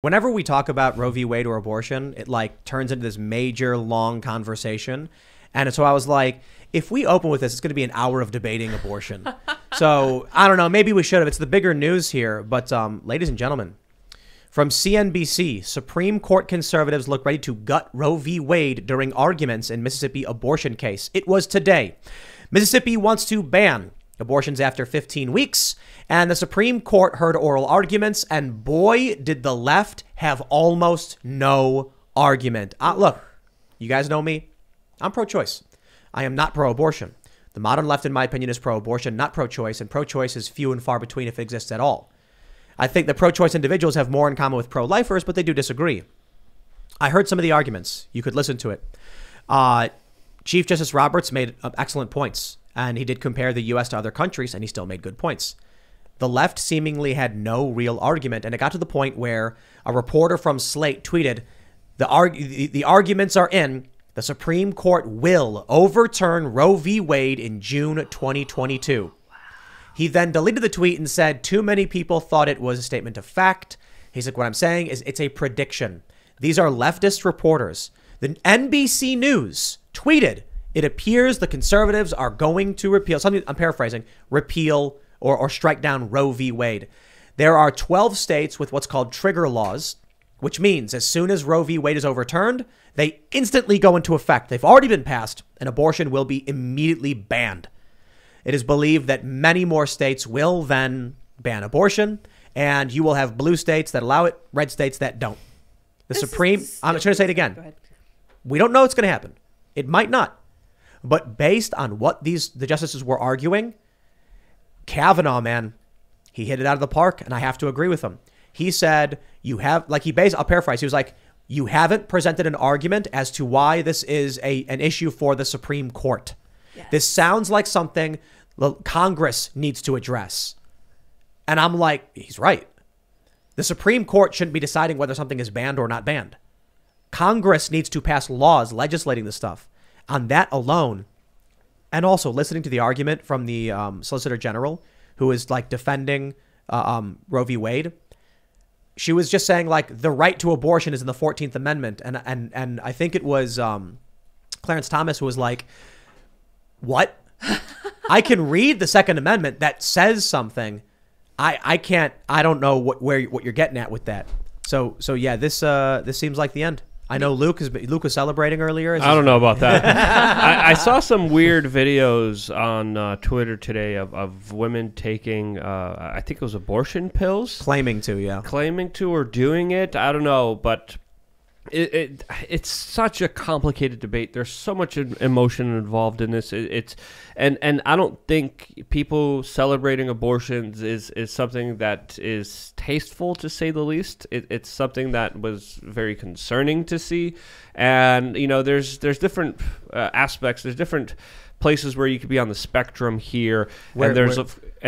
Whenever we talk about Roe v. Wade or abortion, it like turns into this major long conversation. And so I was like, if we open with this, it's going to be an hour of debating abortion. So I don't know, maybe we should have. It's the bigger news here. But ladies and gentlemen, from CNBC, Supreme Court conservatives look ready to gut Roe v. Wade during arguments in Mississippi abortion case. It was today. Mississippi wants to ban abortions after 15 weeks, and the Supreme Court heard oral arguments, and boy, did the left have almost no argument. Look, you guys know me. I'm pro-choice. I am not pro-abortion. The modern left, in my opinion, is pro-abortion, not pro-choice, and pro-choice is few and far between if it exists at all. I think the pro-choice individuals have more in common with pro-lifers, but they do disagree. I heard some of the arguments. You could listen to it. Chief Justice Roberts made excellent points, and he did compare the U.S. to other countries, and he still made good points. The left seemingly had no real argument, and it got to the point where a reporter from Slate tweeted, the arguments are in. The Supreme Court will overturn Roe v. Wade in June 2022. Wow. He then deleted the tweet and said, too many people thought it was a statement of fact. He's like, what I'm saying is it's a prediction. These are leftist reporters. The NBC News tweeted, it appears the conservatives are going to repeal, something I'm paraphrasing, repeal or strike down Roe v. Wade. There are 12 states with what's called trigger laws, which means as soon as Roe v. Wade is overturned, they instantly go into effect. They've already been passed, and abortion will be immediately banned. It is believed that many more states will then ban abortion, and you will have blue states that allow it, red states that don't. I'm just going to say it again. Go ahead. We don't know what's going to happen. It might not. But based on what the justices were arguing, Kavanaugh, man, he hit it out of the park, and I have to agree with him. He said, I'll paraphrase. He was like, you haven't presented an argument as to why this is an issue for the Supreme Court. Yes. This sounds like something Congress needs to address. And I'm like, he's right. The Supreme Court shouldn't be deciding whether something is banned or not banned. Congress needs to pass laws legislating this stuff. On that alone, and also listening to the argument from the Solicitor General, who is like defending Roe v. Wade, she was just saying like the right to abortion is in the 14th Amendment, and I think it was Clarence Thomas who was like, "What? I can read the Second Amendment that says something. I can't. I don't know what you're getting at with that. So yeah, this seems like the end." I know Luke was celebrating earlier. I don't know about that. I saw some weird videos on Twitter today of women taking, I think it was abortion pills. Claiming to or doing it. I don't know, but it's such a complicated debate. There's so much emotion involved in this. And I don't think people celebrating abortions is something that is tasteful, to say the least. It's something that was very concerning to see. And, you know, there's different aspects. There's different places where you could be on the spectrum here. And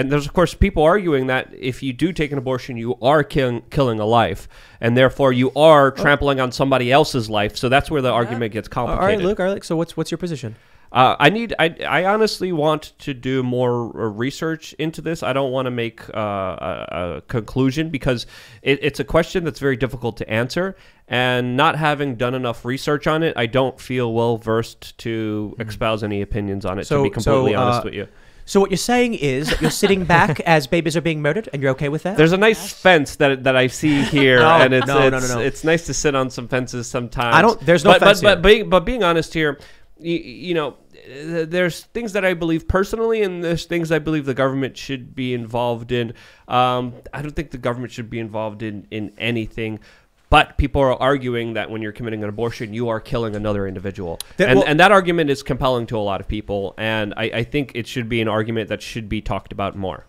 there's of course people arguing that if you do take an abortion, you are killing a life, and therefore you are trampling on somebody else's life. So that's where the argument gets complicated. All right, Luke. So what's your position? I honestly want to do more research into this. I don't want to make a conclusion because it's a question that's very difficult to answer. And not having done enough research on it, I don't feel well versed to espouse any opinions on it, to be completely honest with you. So what you're saying is that you're sitting back as babies are being murdered, and you're okay with that? There's a nice fence that I see here, and it's nice to sit on some fences sometimes. There's no fence here. But being honest here, you know, there's things that I believe personally, and there's things I believe the government should be involved in. I don't think the government should be involved in anything. But people are arguing that when you're committing an abortion, you are killing another individual. And that argument is compelling to a lot of people. And I think it should be an argument that should be talked about more.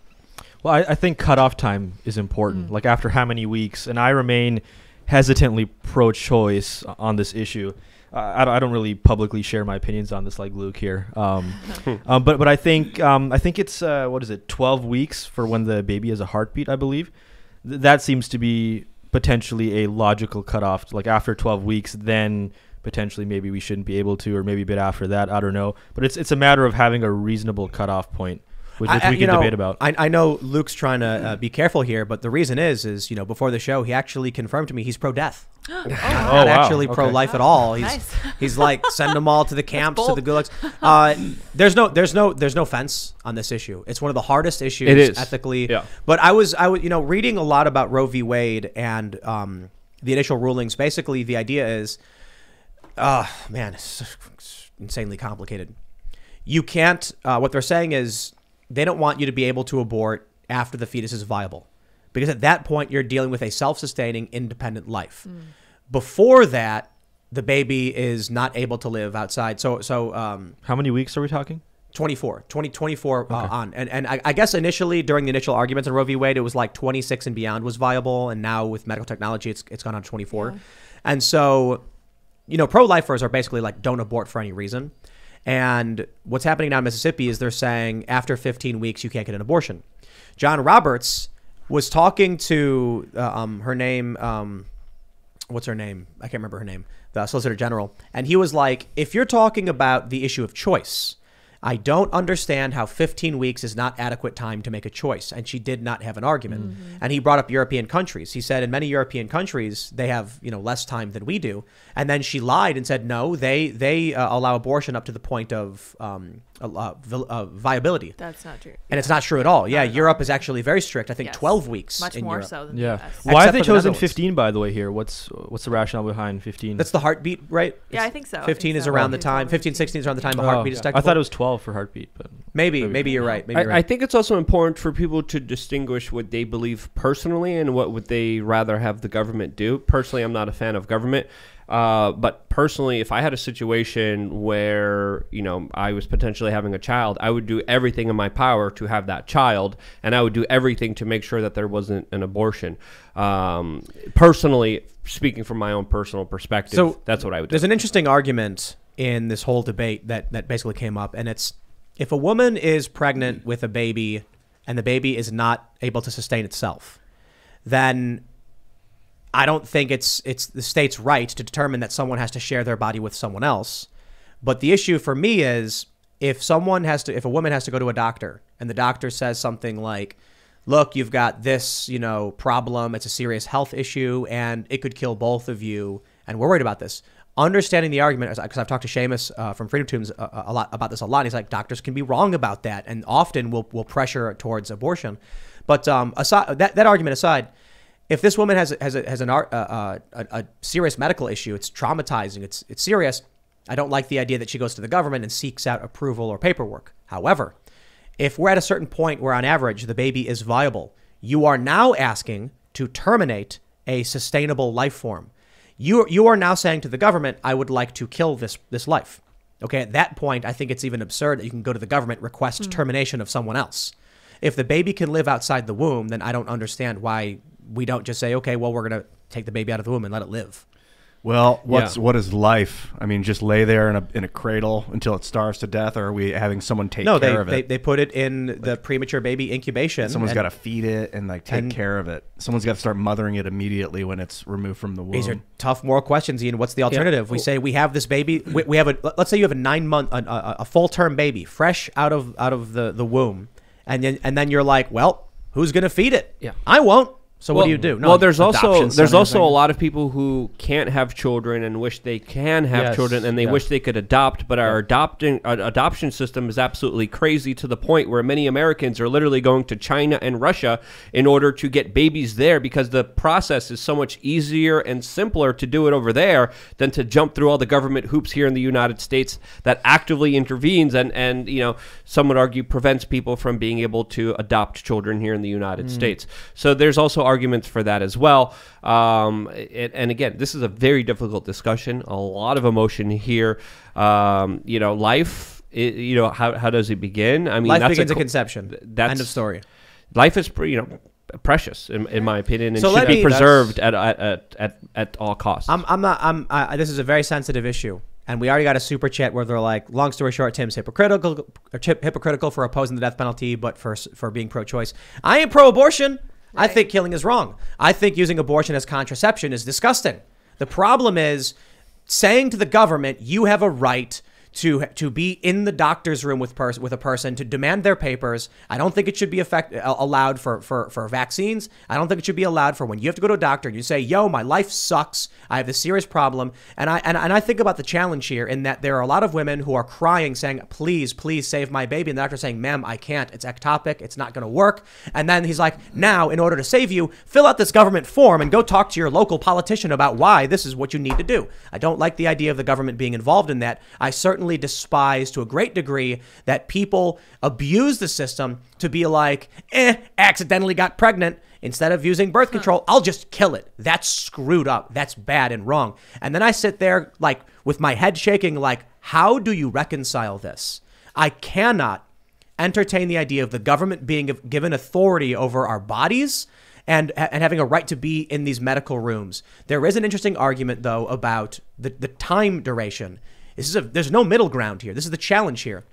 Well, I think cutoff time is important. Like after how many weeks? And I remain hesitantly pro-choice on this issue. I don't really publicly share my opinions on this like Luke here. But I think it's, 12 weeks for when the baby has a heartbeat, I believe. That seems to be potentially a logical cutoff. Like after 12 weeks, then potentially maybe we shouldn't be able to, or maybe a bit after that. I don't know. But it's a matter of having a reasonable cutoff point. which we can debate about. I know Luke's trying to be careful here, but the reason is before the show, he actually confirmed to me he's pro-death. Not actually pro-life at all. He's like, send them all to the camps, to the gulags. There's no fence on this issue. It's one of the hardest issues ethically. Yeah. But I was reading a lot about Roe v. Wade and the initial rulings. Basically, the idea is, it's insanely complicated. You can't. What they're saying is they don't want you to be able to abort after the fetus is viable. Because at that point, you're dealing with a self-sustaining, independent life. Before that, the baby is not able to live outside. So how many weeks are we talking? 24 on. And I guess initially, during the initial arguments on Roe v. Wade, it was like 26 and beyond was viable. And now with medical technology, it's gone on 24. Yeah. And so, pro-lifers are basically like, don't abort for any reason. And what's happening now in Mississippi is they're saying after 15 weeks, you can't get an abortion. John Roberts was talking to her name, what's her name? I can't remember her name, the Solicitor General. And he was like, if you're talking about the issue of choice, I don't understand how 15 weeks is not adequate time to make a choice. And she did not have an argument. And he brought up European countries. He said in many European countries, they have less time than we do. And then she lied and said, no, they allow abortion up to the point of viability. That's not true. And it's not true at all. Yeah, Europe is actually very strict. I think 12 weeks. Much in more Europe. so than the US. Why have they chosen 15, by the way, here? What's the rationale behind 15? That's the heartbeat, right? Yeah, I think so. 15 is around the time. 15, 16 is around the time a heartbeat is detectable. I thought it was 12 for heartbeat, but maybe you're right. I think it's also important for people to distinguish what they believe personally and what would they rather have the government do. Personally, I'm not a fan of government. But personally, if I had a situation where, I was potentially having a child, I would do everything in my power to have that child, and I would do everything to make sure that there wasn't an abortion. Personally, speaking from my own personal perspective, so that's what I would do. There's an interesting argument in this whole debate that basically came up, and it's if a woman is pregnant with a baby and the baby is not able to sustain itself, then I don't think it's the state's right to determine that someone has to share their body with someone else. But the issue for me is if a woman has to go to a doctor and the doctor says something like, look, you've got this, problem. It's a serious health issue and it could kill both of you. And we're worried about this. Understanding the argument, because I've talked to Seamus from Freedom Tunes a lot about this a lot. He's like, doctors can be wrong about that and often will pressure towards abortion. But aside, that argument aside, if this woman has a serious medical issue, it's traumatizing, it's serious, I don't like the idea that she goes to the government and seeks out approval or paperwork. However, if we're at a certain point where on average the baby is viable, you are now asking to terminate a sustainable life form. You are now saying to the government, I would like to kill this life. Okay, at that point, I think it's even absurd that you can go to the government, request termination of someone else. If the baby can live outside the womb, then I don't understand why we don't just say, okay, well, we're going to take the baby out of the womb and let it live. Well, what is life? I mean, just lay there in a cradle until it starves to death, or are we having someone take care of it? They put it in the premature baby incubation. Someone's got to feed it and take care of it. Someone's got to start mothering it immediately when it's removed from the womb. These are tough moral questions, Ian. What's the alternative? We say we have this baby. We have let's say you have a 9-month, a full-term baby, fresh out of the womb, and then you're like, well, who's going to feed it? Yeah, I won't. So what do you do? No, well, there's also a lot of people who can't have children and wish they can have children, and they wish they could adopt, but our adoption system is absolutely crazy to the point where many Americans are literally going to China and Russia in order to get babies there because the process is so much easier and simpler to do it over there than to jump through all the government hoops here in the United States that actively intervenes and some would argue prevents people from being able to adopt children here in the United States. So there's also arguments for that as well. And again, this is a very difficult discussion. A lot of emotion here. Life. How does it begin? I mean, life begins at conception. End of story. Life is precious in my opinion, and should be preserved at all costs. This is a very sensitive issue. And we already got a super chat where they're like, long story short, Tim's hypocritical for opposing the death penalty, but for being pro-choice. I am pro-abortion. Right. I think killing is wrong. I think using abortion as contraception is disgusting. The problem is saying to the government, you have a right to be in the doctor's room with a person to demand their papers. I don't think it should be allowed for vaccines. I don't think it should be allowed for when you have to go to a doctor and you say, yo, my life sucks. I have this serious problem. And I think about the challenge here in that there are a lot of women who are crying saying, please, please save my baby. And the doctor saying, ma'am, I can't. It's ectopic. It's not going to work. And then he's like, now, in order to save you, fill out this government form and go talk to your local politician about why this is what you need to do. I don't like the idea of the government being involved in that. I certainly despise to a great degree that people abuse the system to be like, accidentally got pregnant. Instead of using birth control, I'll just kill it. That's screwed up. That's bad and wrong. And then I sit there like with my head shaking, like, how do you reconcile this? I cannot entertain the idea of the government being given authority over our bodies and having a right to be in these medical rooms. There is an interesting argument, though, about the time duration. There's no middle ground here. This is the challenge here.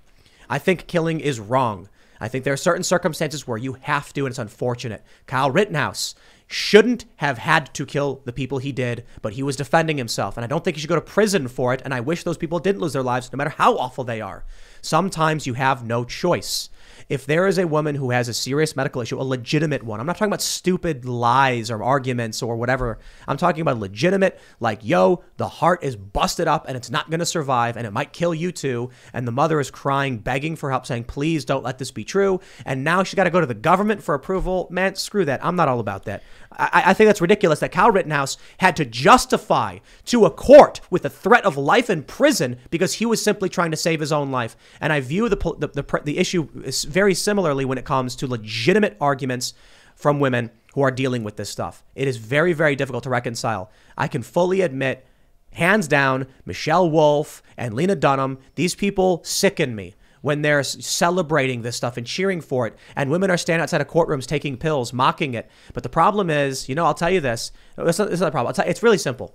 I think killing is wrong. I think there are certain circumstances where you have to, and it's unfortunate. Kyle Rittenhouse shouldn't have had to kill the people he did, but he was defending himself. And I don't think he should go to prison for it. And I wish those people didn't lose their lives, no matter how awful they are. Sometimes you have no choice. If there is a woman who has a serious medical issue, a legitimate one, I'm not talking about stupid lies or arguments or whatever. I'm talking about legitimate, like, yo, the heart is busted up and it's not going to survive and it might kill you too. And the mother is crying, begging for help, saying, please don't let this be true. And now she's got to go to the government for approval. Man, screw that. I'm not all about that. I think that's ridiculous that Kyle Rittenhouse had to justify to a court with a threat of life in prison because he was simply trying to save his own life. And I view the issue very similarly when it comes to legitimate arguments from women who are dealing with this stuff. It is very, very difficult to reconcile. I can fully admit, hands down, Michelle Wolf and Lena Dunham, these people sicken me when they're celebrating this stuff and cheering for it. And women are standing outside of courtrooms taking pills, mocking it. But the problem is, I'll tell you this. It's not a problem. It's really simple.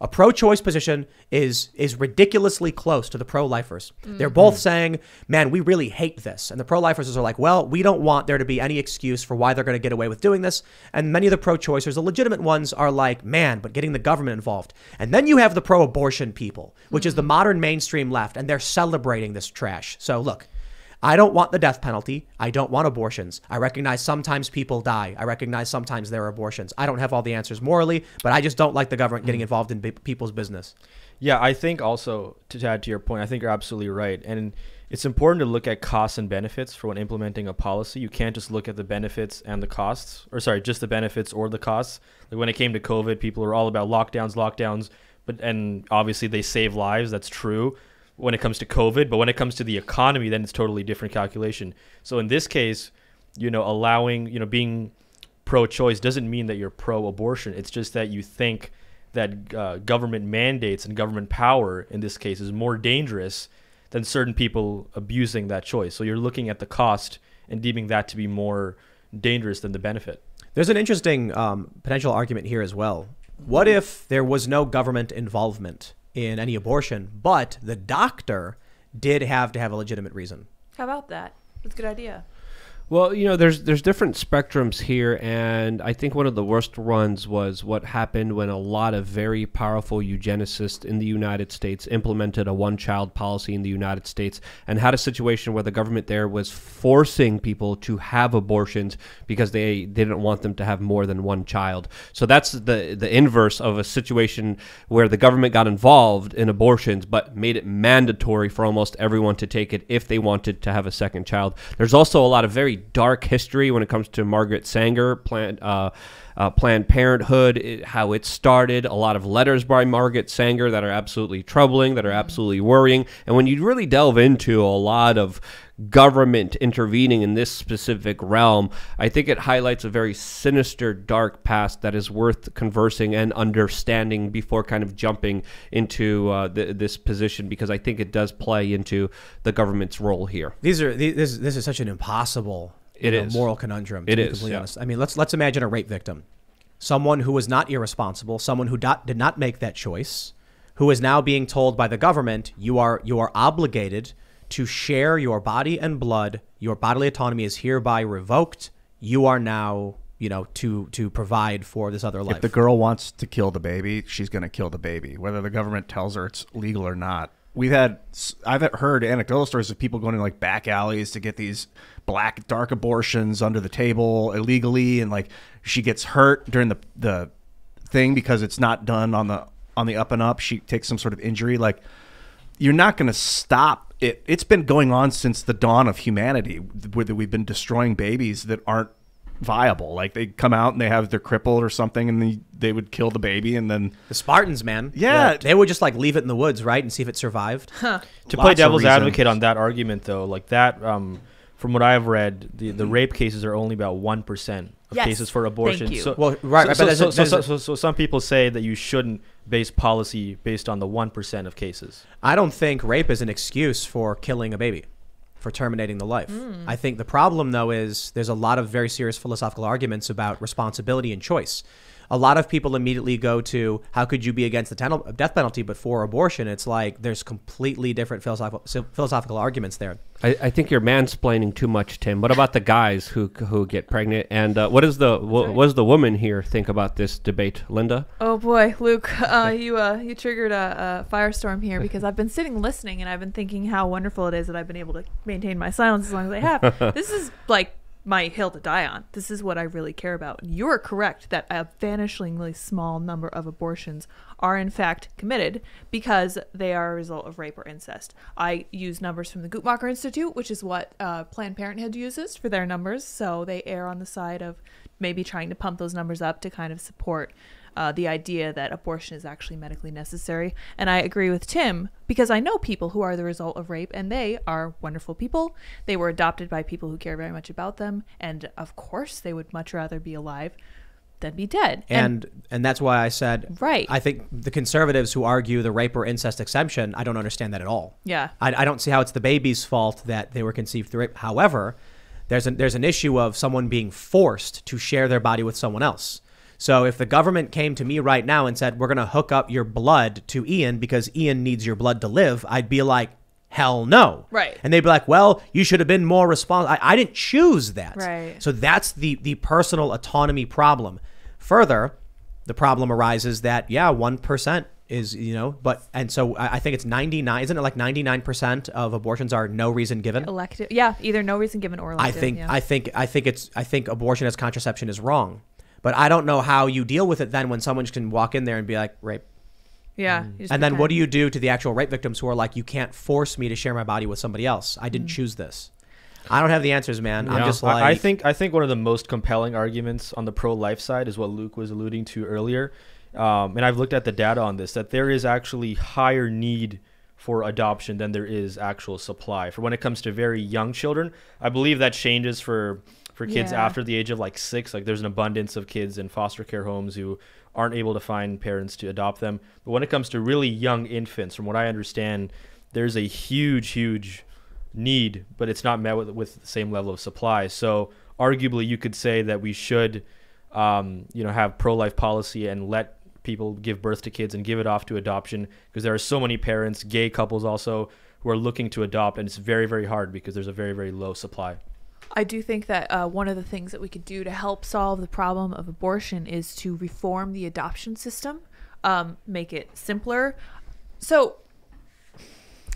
A pro-choice position is ridiculously close to the pro-lifers. Mm-hmm. They're both saying, man, we really hate this. And the pro-lifers are like, well, we don't want there to be any excuse for why they're going to get away with doing this. And many of the pro-choicers, the legitimate ones, are like, man, but getting the government involved. And then you have the pro-abortion people, which is the modern mainstream left, and they're celebrating this trash. So look, I don't want the death penalty. I don't want abortions. I recognize sometimes people die. I recognize sometimes there are abortions. I don't have all the answers morally, but I just don't like the government getting involved in people's business. Yeah, I think also, to add to your point, I think you're absolutely right. And it's important to look at costs and benefits for when implementing a policy. You can't just look at the benefits and the costs, just the benefits or the costs. Like when it came to COVID, people were all about lockdowns, and obviously they save lives. That's true when it comes to COVID, but when it comes to the economy, then it's totally different calculation. So in this case, allowing, being pro-choice doesn't mean that you're pro-abortion. It's just that you think that government mandates and government power in this case is more dangerous than certain people abusing that choice. So you're looking at the cost and deeming that to be more dangerous than the benefit. There's an interesting potential argument here as well. What if there was no government involvement in any abortion, but the doctor did have to have a legitimate reason? How about that? That's a good idea. Well, there's different spectrums here, and I think one of the worst ones was what happened when a lot of very powerful eugenicists in the United States implemented a one-child policy in the United States and had a situation where the government there was forcing people to have abortions because they didn't want them to have more than one child. So that's the inverse of a situation where the government got involved in abortions but made it mandatory for almost everyone to take it if they wanted to have a second child. There's also a lot of very dark history when it comes to Margaret Sanger, Planned Parenthood, how it started. A lot of letters by Margaret Sanger that are absolutely troubling, that are absolutely worrying. And when you really delve into a lot of government intervening in this specific realm, I think it highlights a very sinister, dark past that is worth conversing and understanding before kind of jumping into this position, because I think it does play into the government's role here. This is such an impossible moral conundrum, to be completely honest. I mean, let's imagine a rape victim, someone who was not irresponsible, someone who did not make that choice, who is now being told by the government, you are obligated to share your body and blood. Your bodily autonomy is hereby revoked. You are now, to provide for this other life. If the girl wants to kill the baby, she's going to kill the baby, whether the government tells her it's legal or not. I've heard anecdotal stories of people going to like back alleys to get these black dark abortions under the table illegally, and like she gets hurt during the thing because it's not done on the up and up. She takes some sort of injury. Like, you're not going to stop it. It's been going on since the dawn of humanity, where we've been destroying babies that aren't viable. Like, they come out and they're crippled or something, and they would kill the baby, and then the Spartans, man, they would just like leave it in the woods, right, and see if it survived. To play devil's advocate on that argument, though, like that, from what I've read, the rape cases are only about 1% of cases for abortion. Thank you. So some people say that you shouldn't base policy based on the 1% of cases. I don't think rape is an excuse for killing a baby, for terminating the life. I think the problem, though, is there's a lot of very serious philosophical arguments about responsibility and choice. A lot of people immediately go to, how could you be against the death penalty but for abortion? It's like there's completely different philosophical arguments there. I think you're mansplaining too much, Tim. What about the guys who get pregnant? And what does the woman here think about this debate, Linda? Oh boy, Luke, you triggered a firestorm here, because I've been sitting listening and I've been thinking how wonderful it is that I've been able to maintain my silence as long as I have. This is like my hill to die on. This is what I really care about. You're correct that a vanishingly small number of abortions are in fact committed because they are a result of rape or incest. I use numbers from the Guttmacher Institute, which is what Planned Parenthood uses for their numbers. So they err on the side of maybe trying to pump those numbers up to kind of support the idea that abortion is actually medically necessary. And I agree with Tim, because I know people who are the result of rape, and they are wonderful people. They were adopted by people who care very much about them, and of course they would much rather be alive than be dead. And that's why I said, right, I think the conservatives who argue the rape or incest exemption, I don't understand that at all. Yeah. I don't see how it's the baby's fault that they were conceived through rape. However, there's an issue of someone being forced to share their body with someone else. So if the government came to me right now and said, we're going to hook up your blood to Ian because Ian needs your blood to live, I'd be like, hell no. Right. And they'd be like, well, you should have been more responsible. I didn't choose that. Right. So that's the personal autonomy problem. Further, the problem arises that, 1% is, and so I think it's 99, isn't it like 99% of abortions are no reason given? Elective. Yeah. Either no reason given or elective. I think abortion as contraception is wrong. But I don't know how you deal with it then when someone can walk in there and be like, rape. Yeah. And then what do you do to the actual rape victims who are like, you can't force me to share my body with somebody else. I didn't choose this. I don't have the answers, man. I'm just like... I think one of the most compelling arguments on the pro-life side is what Luke was alluding to earlier. And I've looked at the data on this, that there is actually higher need for adoption than there is actual supply. For when it comes to very young children, I believe that changes for kids after the age of like 6. Like, there's an abundance of kids in foster care homes who aren't able to find parents to adopt them. But when it comes to really young infants, from what I understand, there's a huge need, but it's not met with the same level of supply. So arguably you could say that we should have pro-life policy and let people give birth to kids and give it off to adoption, because there are so many parents, gay couples also, who are looking to adopt, and it's very, very hard because there's a very, very low supply. I do think that one of the things that we could do to help solve the problem of abortion is to reform the adoption system, make it simpler. So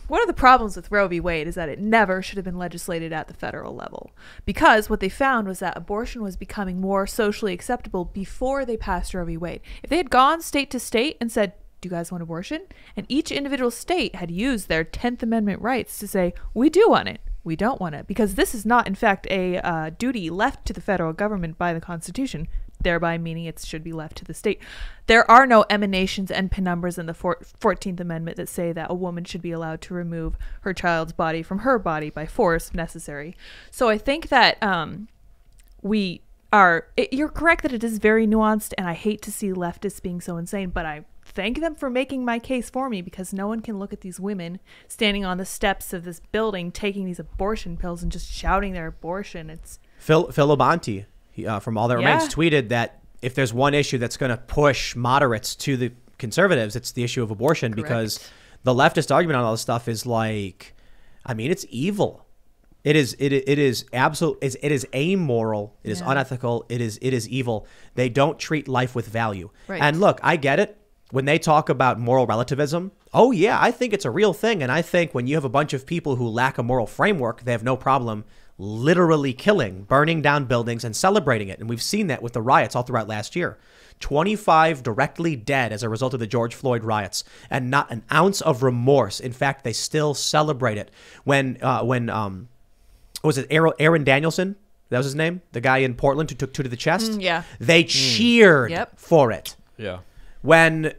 one of the problems with Roe v. Wade is that it never should have been legislated at the federal level, because what they found was that abortion was becoming more socially acceptable before they passed Roe v. Wade. If they had gone state to state and said, do you guys want abortion? And each individual state had used their 10th Amendment rights to say, we do want it, we don't want it, because this is not, in fact, a duty left to the federal government by the Constitution, thereby meaning it should be left to the state. There are no emanations and penumbras in the 14th Amendment that say that a woman should be allowed to remove her child's body from her body by force if necessary. So I think that you're correct that it is very nuanced, and I hate to see leftists being so insane, but I thank them for making my case for me, because no one can look at these women standing on the steps of this building taking these abortion pills and just shouting their abortion. It's Phil Labonte from All That Remains tweeted that if there's one issue that's going to push moderates to the conservatives, it's the issue of abortion. Correct. Because the leftist argument on all this stuff is like, I mean, it's evil. It is absolute. It is amoral. It is unethical. It is evil. They don't treat life with value. Right. And look, I get it. when they talk about moral relativism, oh yeah, I think it's a real thing. And I think when you have a bunch of people who lack a moral framework, they have no problem literally killing, burning down buildings and celebrating it. And we've seen that with the riots all throughout last year. 25 directly dead as a result of the George Floyd riots, and not an ounce of remorse. In fact, they still celebrate it. When was it Aaron Danielson? That was his name? The guy in Portland who took 2 to the chest? Yeah. They cheered for it. Yeah. When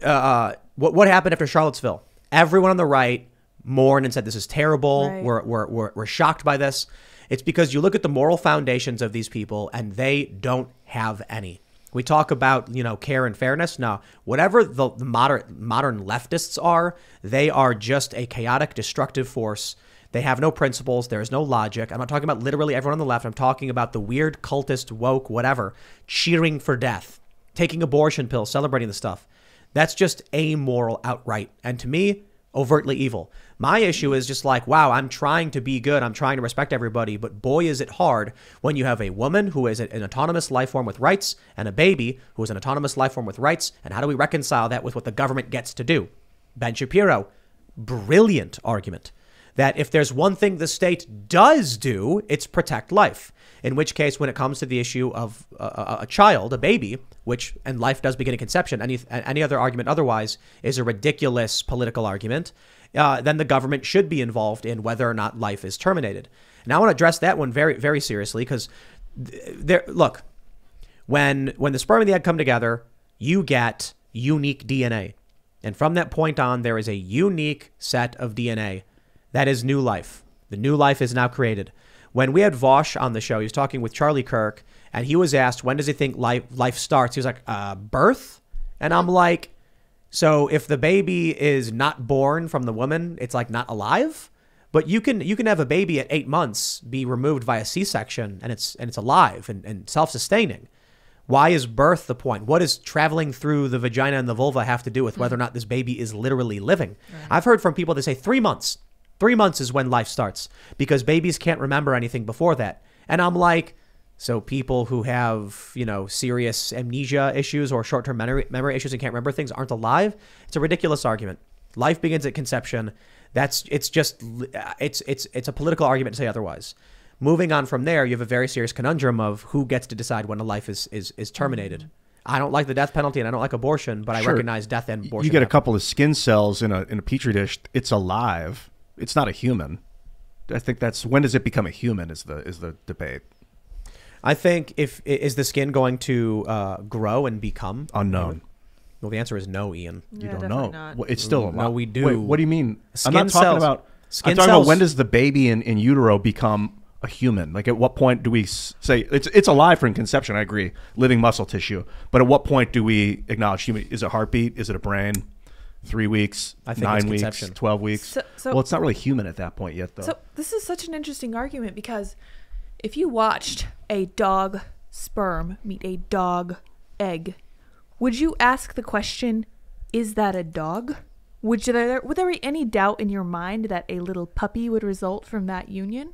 what happened after Charlottesville? Everyone on the right mourned and said, this is terrible. Right. We're shocked by this. It's because you look at the moral foundations of these people and they don't have any. We talk about, care and fairness. No, whatever the modern leftists are, they are just a chaotic, destructive force. They have no principles. There is no logic. I'm not talking about literally everyone on the left. I'm talking about the weird, cultist, woke, whatever, cheering for death, taking abortion pills, celebrating the stuff. That's just amoral outright. And to me, overtly evil. My issue is just like, wow, I'm trying to be good. I'm trying to respect everybody. But boy, is it hard when you have a woman who is an autonomous life form with rights and a baby who is an autonomous life form with rights. And how do we reconcile that with what the government gets to do? Ben Shapiro, brilliant argument that if there's one thing the state does do, it's protect life. In which case, when it comes to the issue of a child, a baby, and life does begin at conception, any other argument otherwise is a ridiculous political argument, then the government should be involved in whether or not life is terminated. And I want to address that one very, very seriously because, look, when the sperm and the egg come together, you get unique DNA. And from that point on, there is a unique set of DNA. That is new life. The new life is now created. When we had Vosh on the show, he was talking with Charlie Kirk, and he was asked, when does he think life starts? He was like, birth? And I'm like, so if the baby is not born from the woman, it's like not alive? But you can have a baby at 8 months be removed via C-section, and it's alive and self-sustaining. Why is birth the point? What does traveling through the vagina and the vulva have to do with whether or not this baby is literally living? Right. I've heard from people that say 3 months. 3 months is when life starts because babies can't remember anything before that. And I'm like, so people who have, serious amnesia issues or short-term memory issues and can't remember things aren't alive? It's a ridiculous argument. Life begins at conception. It's a political argument to say otherwise. Moving on from there, you have a very serious conundrum of who gets to decide when a life is terminated. I don't like the death penalty and I don't like abortion, but I recognize death and abortion. You get a couple of skin cells in a petri dish. It's alive. It's not a human. I think that's when does it become a human is the debate. I think is the skin going to grow and become unknown? Well, the answer is no, Ian. You don't know. Well, it's still alive. No, we do. Wait, what do you mean? Skin I'm not talking cells. about. Skin I'm talking cells. about when does the baby in utero become a human? Like at what point do we say it's alive from conception? I agree, living muscle tissue. But at what point do we acknowledge human? Is it a heartbeat? Is it a brain? 3 weeks, I think 9 it's weeks, conception. 12 weeks. So, well, it's not really human at that point yet, though. So this is such an interesting argument because if you watched a dog sperm meet a dog egg, would you ask the question, is that a dog? Would there be any doubt in your mind that a little puppy would result from that union?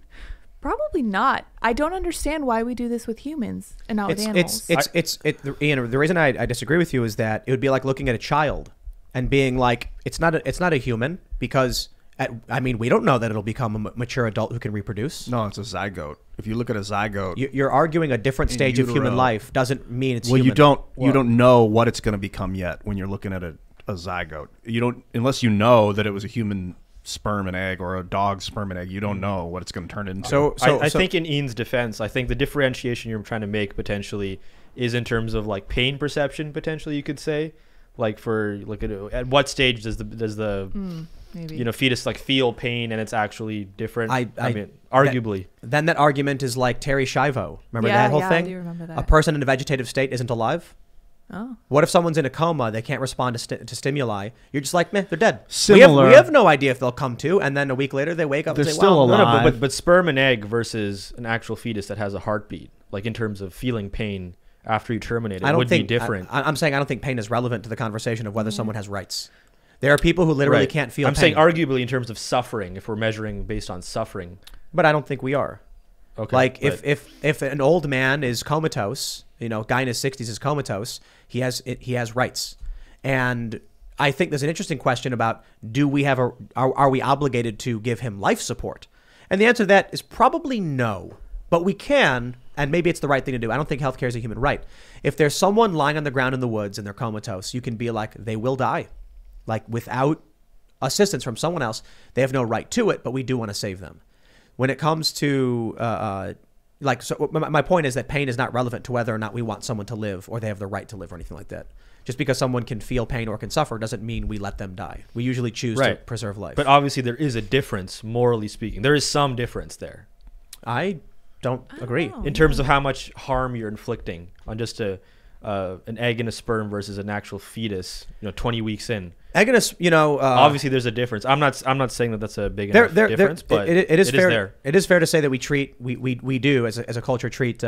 Probably not. I don't understand why we do this with humans and not with animals. Ian, the reason I disagree with you is that it would be like looking at a child and being like, it's not a human because, we don't know that it'll become a mature adult who can reproduce. No, it's a zygote. If you look at a zygote, you're arguing a different stage of human life doesn't mean it's human. You don't know what it's going to become yet when you're looking at a zygote. You don't, unless you know that it was a human sperm and egg or a dog sperm and egg. You don't know what it's going to turn into. So I think in Ian's defense, I think the differentiation you're trying to make potentially is in terms of like pain perception. Potentially, you could say. Like at what stage does the fetus like feel pain and it's actually different? I mean, arguably. Then that argument is like Terry Schiavo. Remember that whole thing? I do remember that. A person in a vegetative state isn't alive. Oh. What if someone's in a coma? They can't respond to stimuli. You're just like, meh, they're dead. Similar. We have no idea if they'll come to, and then a week later they wake up and say, still alive. No, but sperm and egg versus an actual fetus that has a heartbeat, like in terms of feeling pain after you terminate it, would be different. I'm saying I don't think pain is relevant to the conversation of whether someone has rights. There are people who literally can't feel pain. I'm saying arguably in terms of suffering, if we're measuring based on suffering. But I don't think we are. Okay. Like if an old man is comatose, guy in his 60s is comatose, he has rights. And I think there's an interesting question about, do we have are we obligated to give him life support? And the answer to that is probably no. But we can, and maybe it's the right thing to do. I don't think healthcare is a human right. If there's someone lying on the ground in the woods and they're comatose, you can be like, they will die. Like, without assistance from someone else, they have no right to it, but we do want to save them. When it comes to, so my point is that pain is not relevant to whether or not we want someone to live or they have the right to live or anything like that. Just because someone can feel pain or can suffer doesn't mean we let them die. We usually choose to preserve life. But obviously there is a difference, morally speaking. There is some difference there. I don't agree. In terms of how much harm you're inflicting on just an egg and a sperm versus an actual fetus, 20 weeks in. Egg and obviously there's a difference. I'm not saying that that's a big enough difference, but it is fair. There. It is fair to say that we do as a culture treat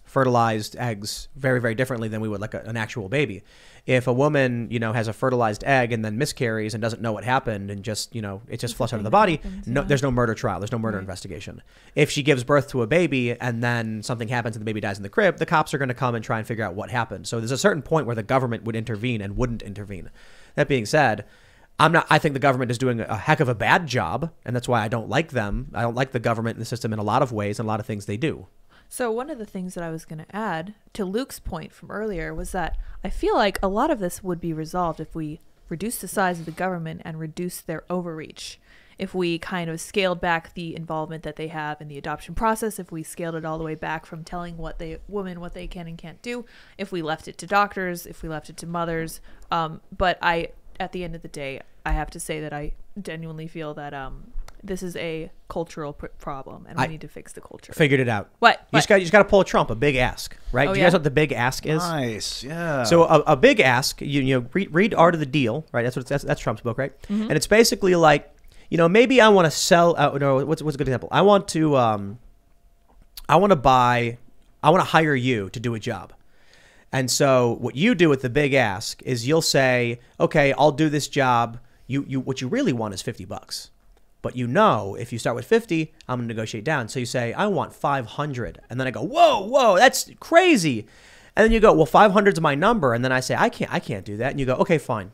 fertilized eggs very, very differently than we would like an actual baby. If a woman, has a fertilized egg and then miscarries and doesn't know what happened and just, it just flushed out of the body, there's no murder trial. There's no murder investigation. If she gives birth to a baby and then something happens and the baby dies in the crib, the cops are going to come and try and figure out what happened. So there's a certain point where the government would intervene and wouldn't intervene. That being said, I think the government is doing a heck of a bad job, and that's why I don't like them. I don't like the government and the system in a lot of ways and a lot of things they do. So one of the things that I was going to add to Luke's point from earlier was that I feel like a lot of this would be resolved if we reduce the size of the government and reduce their overreach. If we kind of scaled back the involvement that they have in the adoption process, if we scaled it all the way back from telling women what they can and can't do, if we left it to doctors, if we left it to mothers. But at the end of the day, I have to say that I genuinely feel that this is a cultural problem, and we need to fix the culture. Figured it out. What? You just got to pull a Trump, a big ask, right? Oh, Do you guys know what the big ask is? Nice, yeah. So a big ask, read Art of the Deal, right? That's Trump's book, right? Mm-hmm. And it's basically like, maybe I want to sell. What's a good example? I want to hire you to do a job. And so what you do with the big ask is you'll say, okay, I'll do this job. What you really want is $50. But if you start with 50, I'm going to negotiate down. So you say, I want 500. And then I go, whoa, that's crazy. And then you go, well, 500 is my number. And then I say, I can't do that. And you go, okay, fine.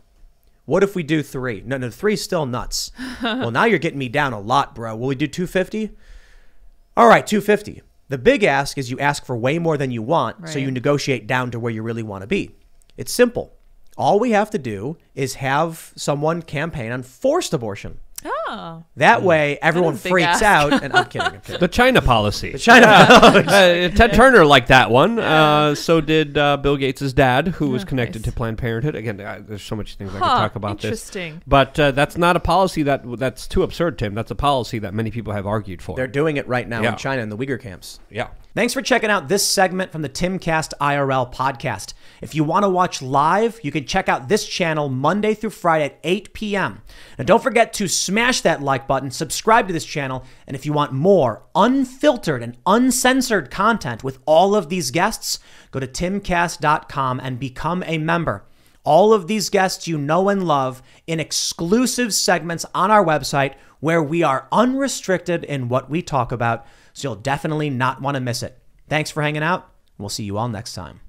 What if we do 3? No, 3 is still nuts. Well, now you're getting me down a lot, bro. Will we do 250? All right, 250. The big ask is you ask for way more than you want. Right. So you negotiate down to where you really want to be. It's simple. All we have to do is have someone campaign on forced abortion. Oh. That way, everyone freaks out. And I'm kidding. The China policy. The China policy. Ted Turner liked that one. So did Bill Gates' dad, who was connected to Planned Parenthood. Again, there's so much things I could talk about interesting. This. But that's not a policy that's too absurd, Tim. That's a policy that many people have argued for. They're doing it right now in China in the Uyghur camps. Yeah. Thanks for checking out this segment from the Timcast IRL podcast. If you want to watch live, you can check out this channel Monday through Friday at 8 p.m. And don't forget to smash that like button, subscribe to this channel, and if you want more unfiltered and uncensored content with all of these guests, go to timcast.com and become a member. All of these guests you know and love in exclusive segments on our website where we are unrestricted in what we talk about, so you'll definitely not want to miss it. Thanks for hanging out. We'll see you all next time.